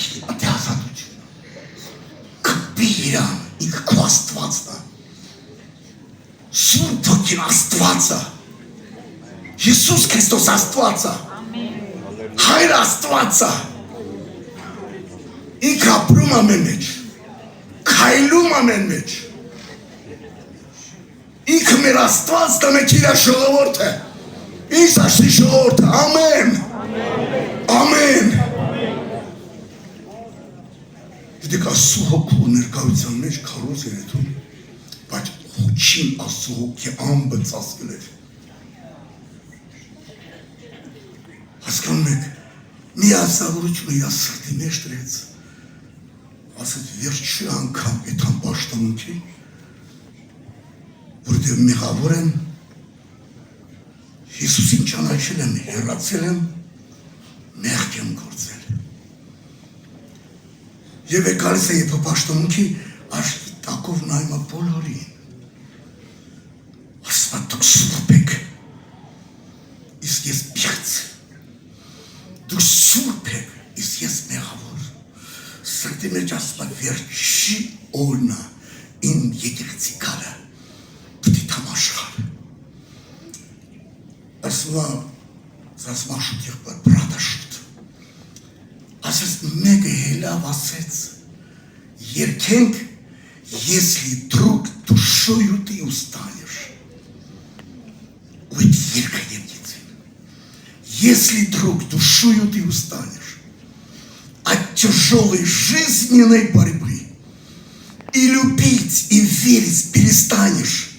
Ողջի ատեազատություն։ Կպի իրան, ինք քո Աստվածն է։ Սուրբ Հոգին Աստված է։ Հիսուս Քրիստոս Աստված է։ Հայր Աստված է։ Ինք ապրում ամեն մեջ, քայլում ամեն մեջ։ Ինքը մեր Աստվածն է, մենք իր ժողովուրդը։ Ինչ ասի ժողովուրդը, ամեն։ Ամեն։ Դեք Աստծո հոգու ներկայության մեջ քարոզ էր էթում, բայց հոգին Աստծո հոգի ամբը ծածկել էր։ Հասկանում եք, մի ազգավորությունը իր սրտի մեջ դրեց, ասեց վերջի անգամ այդ ամբաշտամունքի, որտեղ մեղավոր եմ, Հիսուսին ճանաչել եմ, հեռացել եմ, մեղք եմ գործել։ Եվ եկալիս է եփ պաշտամունքի աշխի տակով նայում է բոլորին։ Ասում է դուք սուրբ եք, իսկ ես պիղծ։ Դուք սուրբ եք, իսկ ես մեղավոր։ Սրտի մեջ ասում է վերջի օրն է իմ եկեղեցի գալը, պիտի թամաշխար։ Ասում է զասմաշուտ եղբայր, բրադաշուտ։ Ասես մեկը հելավ ասեց, երկենք, если друг душою ты устанешь. Ведь ерка ергецин. Если друг душою ты устанешь от тяжелой жизненной борьбы и любить, и верить перестанешь,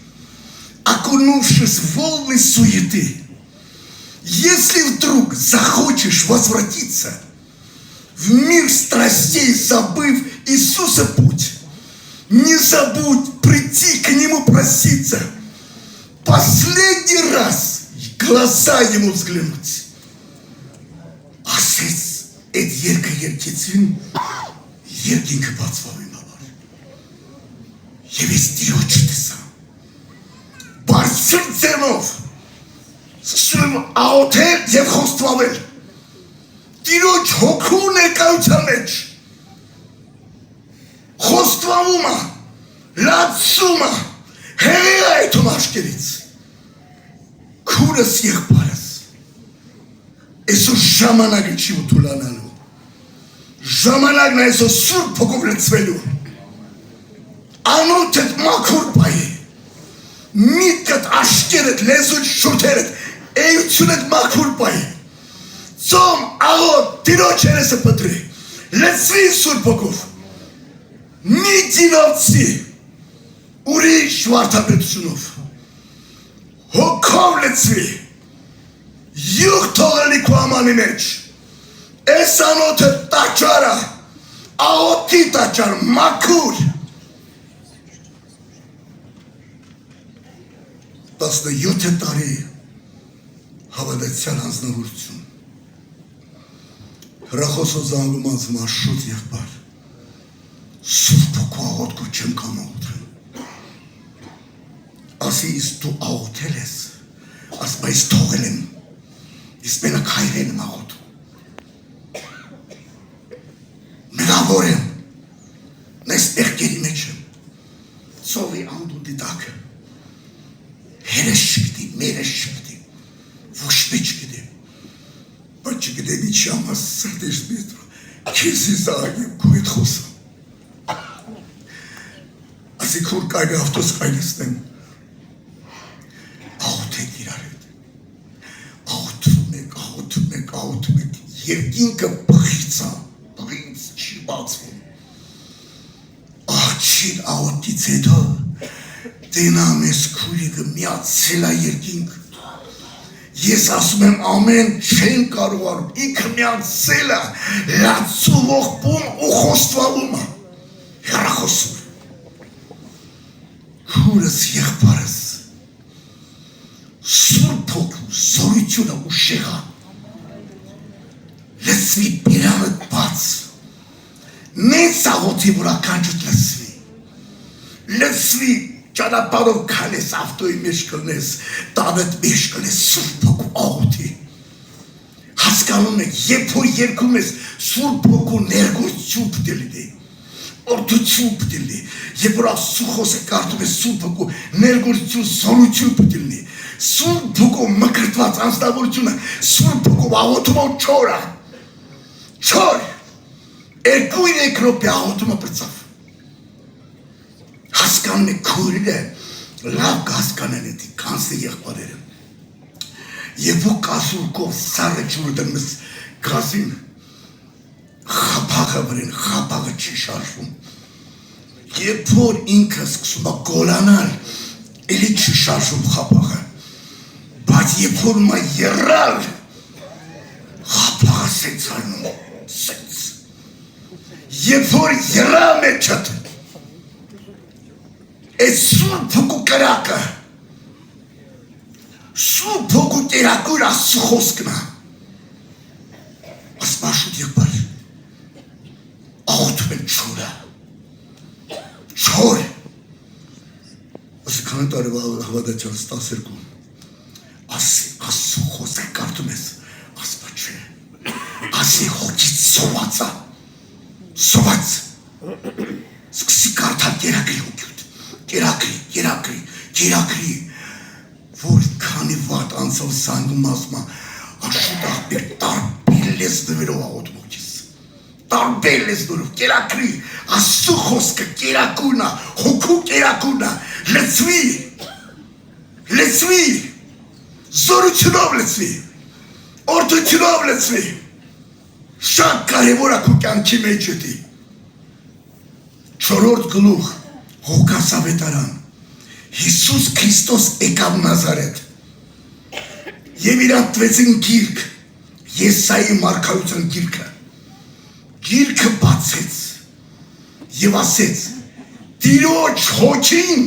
окунувшись в волны суеты, если вдруг захочешь возвратиться в мир страстей, забыв Иисуса путь, не забудь прийти к Нему проситься, последний раз в глаза Ему взглянуть. Ասեց այդ երկը երկեցին, երկինքը բացվավ իմ համար։ Եվ ես Տիրոջ տեսա, բարձր ձևով, սկսում եմ աղոթել և խոստովանել, Տիրոջ հոգու ներկայության մեջ, խոստովանում է, լացում է, հեղեղ է այդում աշկերից, քուրս եղբայրս, այսօր ժամանակը չի ուտուլանալու, ժամանակն է այսօր Սուրբ Հոգով լցվելու, անոթդ մաքուր պայի, միտքդ, աշկերդ, լեզուդ, շուրթերդ, էությունդ մաքուր պայի, ծոմ, աղոտ, Տիրոջ երեսը պտրի, լցվի Սուրբ Հոգով, մի դինովցի, ուրիշ վարդապետությունով, հոգով լցվի, յուղ թողելի քո ամանի մեջ, այս անոթը տաճարը, աղոթի տաճար, մաքուր, 17 տարի հավատացյալ անձնավորություն, հրախոսով զանգում անձում աշոտ եղբար, Սուրբ Հոգու աղոթքով չեմ կամ աղոթել, ասի իսկ դու աղոթել ես, ասում այս թողել եմ, իսկ մենակ հայրեն եմ աղոթում, մեղավոր եմ, նես մեղքերի մեջ եմ, ծովի անդունդի տակը, հերես չգիտի, մերես չգիտի, ոչ մի չգիտի, բայց չգիտեմ ինչի համար սրտես միտրո, քեզի զաղագեմ քո հետ խոսամ, ասի քուր կայրը ավտոս կայրեսնեմ, աղոթեք իրար հետ, աղոթում եք, երկինքը բղիցա, բղից չի բացվում, աղջին աղոթից հետո, տենամ ես քուրիկը միացել է երկինք, ես ասում եմ ամեն չեն կարողանում, ինքը միացել է, լացում ողբում ու խոստվալում է, հեռախոսում, քուրս եղբարս, Սուրբ Հոգու զորությունը ուշեղա, լցվի բիրանդ բաց, նենց աղոթի որ ականջդ լցվի, ճանապարհով քալես, ավտոյի մեջ կլնես, տանդ մեջ կլես, Սուրբ Հոգու աղոթի, Հասկանում եք, երբ որ երկում ես Սուրբ Հոգու ներգործություն պետք է լինի, օրդություն պետք է լինի, երբ որ Աստծո խոսքը կարդում ես Սուրբ Հոգու ներգործություն, զորություն պետք է լինի, Սուրբ Հոգու մկրտված անձնավորությունը, Սուրբ Հոգու աղոթումով չոր, 2-3 րոպե աղոթումը բրծավ։ Հասկանում եք, քույրերը լավ կհասկանան էդի կանցնի եղբայրերը։ Եվ ու կասուրկով սարը ջուրը դնես գազին, խապաղը վրեն, խապաղը չի շարժվում։ Երբ որ ինքը սկսում է գոլանալ, էլի չի շարժվում խապաղը, բայց երբ որ մա եռալ, խապաղը սենց արնում, սենց։ Երբ որ եռալ մեջըտ, այդ Սուրբ Հոգու կրակը, Սուրբ Հոգու տերակույր Աստծո խոսքն է։ Ասպաշուտ եղբայր, աղոթում են չորը, չոր։ Ասի քանի տարի հավատացյալս 12, Աստծո խոսքը կարդում ես, ասպա չէ, ասի հոգից սոված, սկսի կարդալ կերակրի հոգյուտ, կերակրի, որ քանի վատ անցավ սանգում ասմա, աշուտ աղբեր տարբեր լեզնվերով աղոթում հոգիս, տարբեր լեզնվերով, կերակրի, Աստծո խոսքը կերակուրնա, հոգու կերակուրնա, լծվի, զորությունով լծվի, օրդությունով լծվի, շատ կարևոր է քո կյանքի մեջ էդի։ 4-րդ գլուխ, Ղուկաս ավետարան, Հիսուս Քրիստոս եկավ Նազարեթ եւ իրան տվեցին գիրք, Եսայի մարգարության գիրքը բացեց եւ ասեց. Տիրոջ հոգին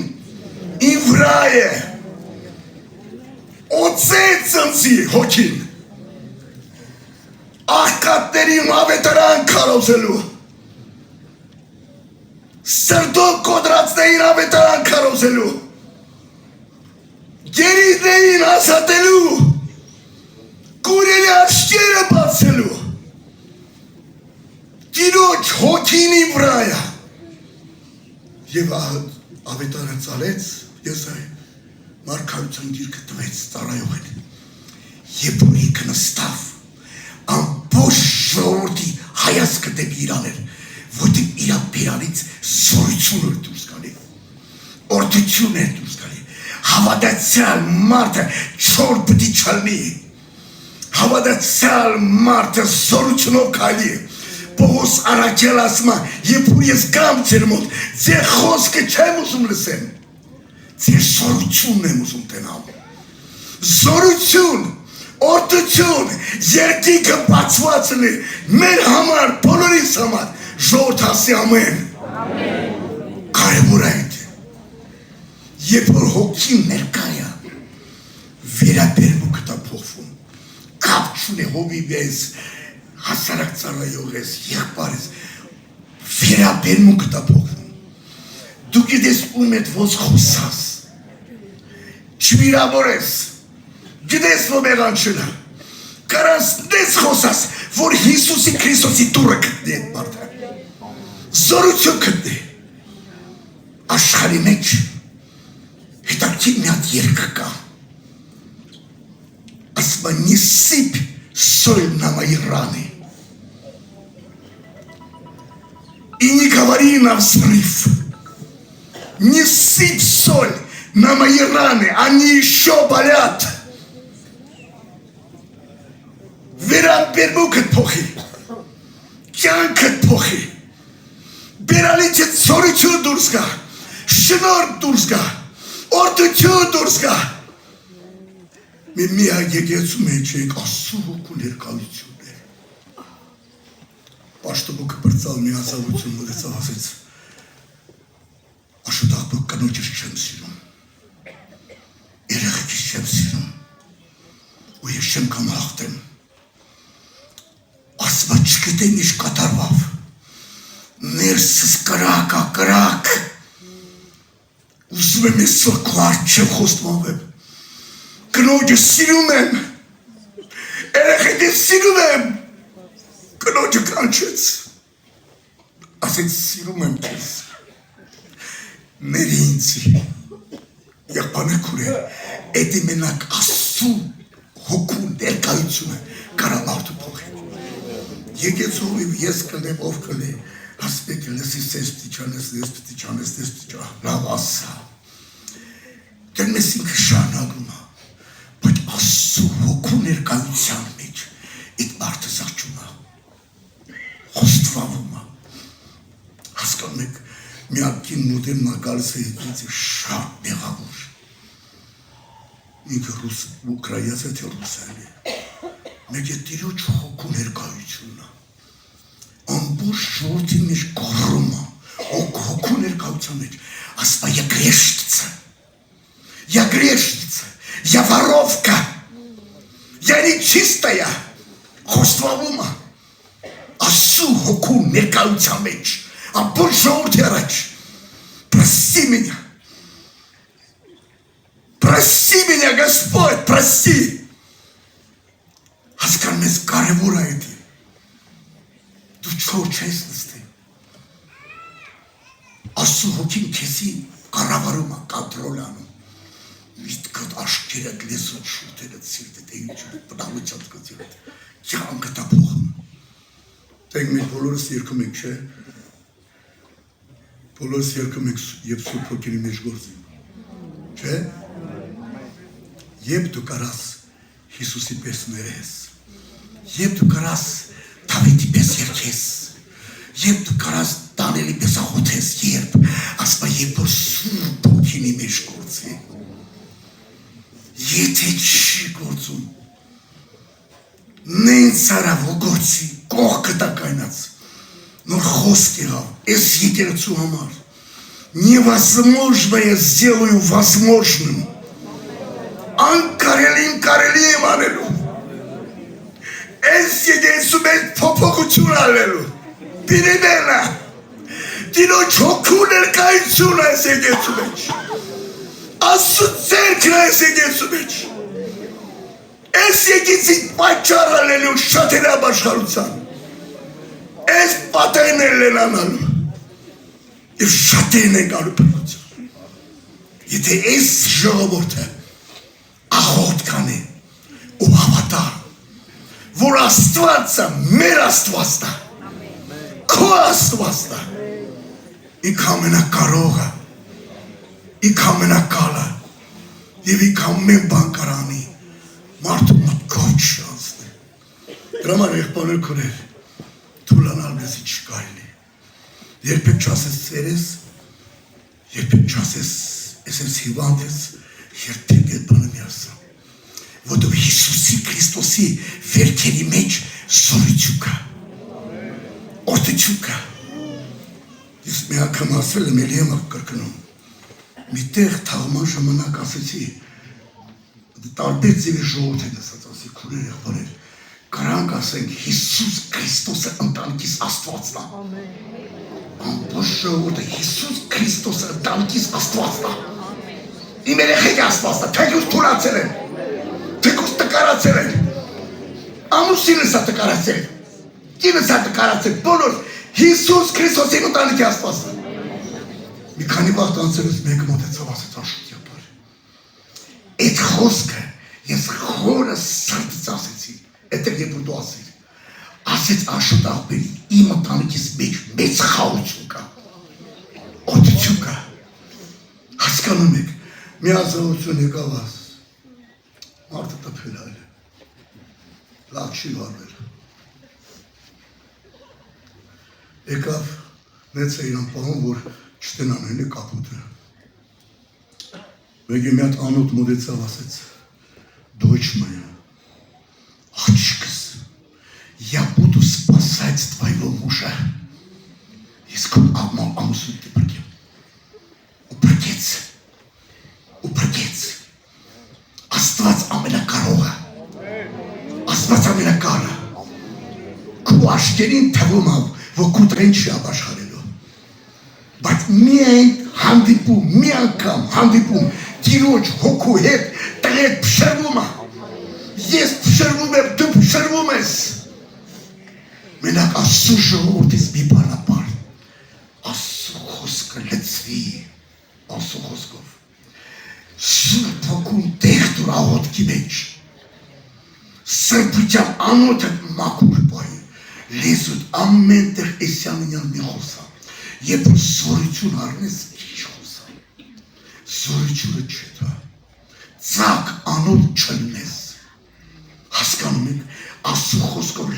իմ վրա է, օծեց ինձի հոգին, աղքատներին ավետարան քարոզելու, սրտով կոտրածներին ավետարան քարոզելու, գերիներին ազատելու, կուրերի աչքերը բացելու, Տիրոջ հոգին իմ վրա է։ Եվ ավետարը ծալեց, Եսայի մարգարության գիրքը տվեց ծառայողին, երբ որ ինքը նստավ, ամբողջ ժողովրդի հայացքը դեպի իրան էր, որտեղ իր բերանից զորություն էր դուրս գալի, օրդություն էր դուրս գալի, հավատացյալ մարդը չոր պիտի չլինի, հավատացյալ մարդը զորությունով քայլի, Պողոս առաքյալ ասում է, երբ որ ես գամ ձեր մոտ, ձեր խոսքը չեմ ուզում լսեմ, ձեր զորությունն եմ ուզում տենամ, զորություն, օրդություն, երկինքը բացված լինի, մեր համար, բոլորիս համար, ժողովուրդ ասի ամեն։ Կարևոր է այդ։ Երբ որ հոգին ներկա է, վերաբերմունքդ է փոխվում, կապ չունի հովիվ ես, հասարակ ծառայող ես, եղբայր ես, վերաբերմունքդ է փոխվում։ Դու գիտես ում հետ ոնց խոսաս, չվիրավոր ես, գիտես ո՞մ եղանչել է, կարաս դες խոսաս, որ Հիսուսի Քրիստոսի դուրը գտնի այդ մարդը, զորություն գտնի, աշխարհի մեջ հետաքրքիր մի հատ երգ կա, ասում է «Не сыпь соль на мои раны и не говори на взрыв, не сыпь соль на мои раны, они еще болят». Վերաբերմունքդ փոխի, կյանքդ փոխի, բերանիցդ զորություն դուրս գա, շնորհ դուրս գա, օրդություն դուրս գա։ Մի եկեղեցու մեջ ենք Աստծո հոգու ներկայությունն է։ Պաշտոմոկը բրծալ մի ասավություն մոտեցավ, ասեց. Աշուտ աղբոք կնոջս չեմ սիրում, երեխեքիս չեմ սիրում, ու ես չեմ կամ հաղթեմ, ասվա չգիտեմ ինչ կատարվավ, ներսս կրակ, ուզում եմ ես սրկվար չեմ խոստմավեմ, կնոջս սիրում եմ, Երեխեքիս սիրում եմ։ Կնոջը կանչեց։ Ասեց սիրում եմ քեզ։ Ների ինձի։ Եղբայրներ քուրեր, էդի մենակ Աստծու հոգու ներկայությունը կարա մարդու փոխել։ Եկեցով ես կլեմ, ով կլե, ասպեկ լսիս ես պտի չանես, լավ ասա։ Դեն մեզ ինքը շարունակում է, բայց Աստծու հոգու ներկայության մեջ այդ մարդը զաչում է, խոստվավում է։ Հասկանում եք, միակին մոտեմ նագալս է ինձ շատ մեղավոր։ Ինքը ուկրայաց է թե ռուսայել է։ Մեկ է տիրոջ հոգու ներկայությունն է։ Ամբողջ ժողովրդի մեջ կռում է, հոգու ներկայության մեջ, ասպա я грешница, я воровка, я нечистая, խոստվավում է, Աստծու հոգու ներկայության մեջ, ամբողջ ժողովրդի առաջ, прости меня, Господь, прости, հասկանում ես կարևոր է դա, դու չոր չես նստի, Աստծու հոգին քեզի կառավարում է, կոնտրոլ անում, միտքդ աշկերդ լեզուդ շուրթերդ սիրտդ էինչուդ պտավությամբ կծիրդ, կյանքը դա փոխում, տենք մենք բոլորս երկում ենք, չէ, բոլորս երկում ենք և Սուրբ Հոգին մեջ գործում, չէ, Եվ դու կարաս Հիսուսի պես ներես, Եվ դու կարաս Դավիթի պես երգես, Եվ դու կարաս Դանիելի պես աղոթես, երբ, ասպա երբ որ Սուրբ Հոգին մեջ գործի, եթե չի գործում, նենց արավ ու գործի, կողքը տակայնած, նոր խոսք եղավ, ես եկեղեցու համար, невозможно я сделаю возможным, անկարելին կարելի եմ անելու, ես եկեղեցու մեջ փոփոխություն անելու, բինիմենա, դինոջ հոգու ներկայություն ես եկեղեցու մեջ, Աստծու ձեռքն ես եկեղեցու մեջ, ես եկեղեցի պատճառ անելու շատերապ աշխարհության, ես պատերներ են անալու, և շատերն են գալու փրկության, եթե ես ժողովուրդը աղոթ կանե ու հավատա, որ Աստվածը մեր Աստվածն է, քո Աստվածն է, ինքը ամենակարողը, ինքը ամենակալը, և ինքը ամեն բան կարանի, մարդու մտքով չանցնի։ Դրա համար եղբայրներ քուրեր, թուլանալ մեզ ինչ կարելի։ Երբեք չասես ծերես, երբեք չասես ես հիվանդ ես, երբեք այդ բանը մի ասա։ Որտով Հիսուսի Քրիստոսի վերքերի մեջ զորություն կա, օրդություն կա։ Ես մի անգամ ասել եմ, էլի եմ կրկնում, մի տեղ թաղման ժամանակ ասեցի, տարբեր ձևի ժողովուրդ են ասացի, քուրեր եղբայրներ, կարանք ասենք Հիսուս Քրիստոսը ընտանիքիս Աստվածն է։ Ամբողջ ժողովուրդը Հիսուս Քրիստոսը ընտանիքիս Աստվածն է։ Իմ երեխեքը Աստվածն է, թեկուզ թուլացել են, թեկուզ տկարացել են, ամուսինս է տկարացել, կինս է տկարացել, բոլոր Հիսուս Քրիստոսի ընտանիքի Աստվածն է։ Մի քանի վաղ անցելուց մեկը մոտեցավ ասեց Աշոտ եղբայր, այդ խոսքը ես խորը սրտից ասեցի, այդտեղ երբ որ դու ասեց Աշոտ աղբերի, իմ ընտանիքիս մեջ մեծ խաղություն կա, օրդություն կա, հասկանում եք, մի ազնվություն եկավ աս, մարդը տպել այլ, լավ չի վարվել, եկավ նեց է իրան պահում, որ չտենան էլի կապուտը, մեկ է մի հատ անոտ մոտեցավ ասեց, Дочь моя, աղջիկս, я буду спасать твоего мужа, իսկ ամուսնուդ դեպրկեմ, ուպրկեց, Աստված ամենակարողը, Աստված ամենակարը, քո աշկերին թվում ավ, որ կուտրեն չի ապաշխարելու, բայց միայն հանդիպում, մի անգամ հանդիպում, Տիրոջ հոգու հետ տղետ փշրվում է, Ես փշրվում եմ, դու փշրվում ես։ Մենակ Աստծո ժողովրդից մի բան ապար։ Աստծո խոսքը լցվի, Աստծո խոսքով։ Սուրբ Հոգուն տեղ տուր աղոթքի մեջ։ Սրբության անոթը մաքուր բայի։ Լեզուդ ամեն տեղ Էսյանյան մի խոսա։ Երբ զորություն առնես քիչ խոսա։ Զորությունը չտա։ Ծակ անոթ չլնես։ Հասկանում եք, Աստծո խոսքով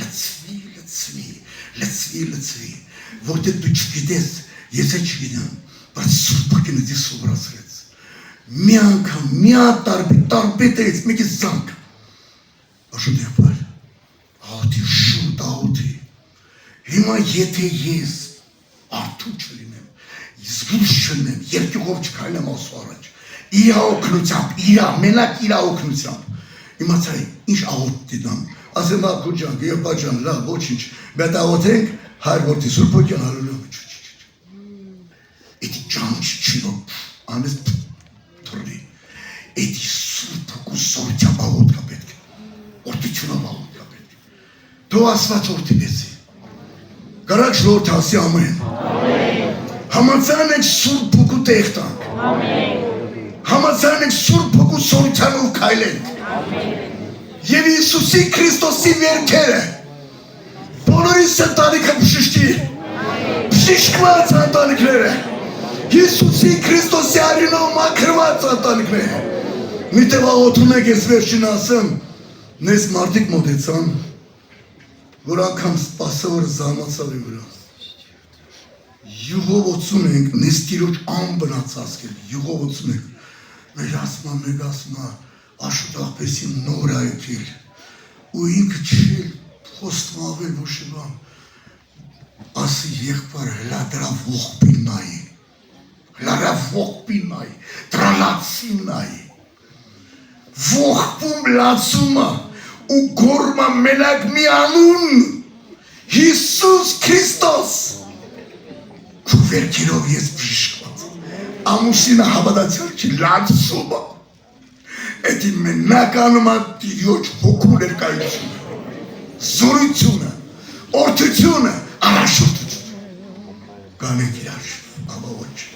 լցվի, որտեղ դու չգիտես, ես չգիտեմ, բայց Սուրբ Հոգին դի սովորացրեց։ Մի անգամ, մի տարբերից մեկի զանգ։ Աշուտիապար, աղոթի, շուտ աղոթի։ Հիմա եթե ես արդու չլինեմ, զգուշ չլինեմ, երկյուղով չքայլեմ Աստծո առաջ, իր օգնությամբ, մենակ իր օգնությամբ, իմացայի, ինչ աղոթ դիտամ, ասեմ աղոթ ջան, եւ բաջան, լավ, ոչինչ, բայց աղոթենք, հայր որդի Սուրբ Հոգին հալելույա, էդի ճանչ չինով, անես թռնի, էդի Սուրբ Հոգու զորությամբ աղոթ կա պետք է, օրդությունով աղոթ կա պետք է, դու Աստված օրդինեցի, կարակ ժողովուրդ հասի ամեն, համաձայն ենք Սուրբ Հոգու տեղ տանք, համաձայն ենք Սուրբ Հոգու զորությանով քայլենք, եւ Հիսուսի Քրիստոսի վերքերը բոլորի ընտանիքը բժշկված ընտանիքները Հիսուսի Քրիստոսի արյունով մաքրված ընտանիքները մի տեղ աղոթում եք ես վերջին ասեմ նես մարդիկ մոտեցան որ անգամ սպասավորը զարմացավ ի վրա յուղովոցում ենք նես տիրոջ անբնած ասկել յուղովոցում ենք մեր ասմա Աշուտախպեսի նոր այգել ու ինքը չել խոստմավել ոշիվան ասի եղբար հլա դրա ողբին նայի հլարա ողբին նայի դրա լացին նայի ողբում լացումը ու գորմա մենակ մի անուն Հիսուս Քրիստոս քու վերքերով ես բժշկված ամուսինը հավատացյալ չի լացումը Էդի մենականումա Տիրոջ հոգու ներկայությունը, զորությունը, օրդությունը, առաջորդությունը, կանենք իրար, ապա ոչ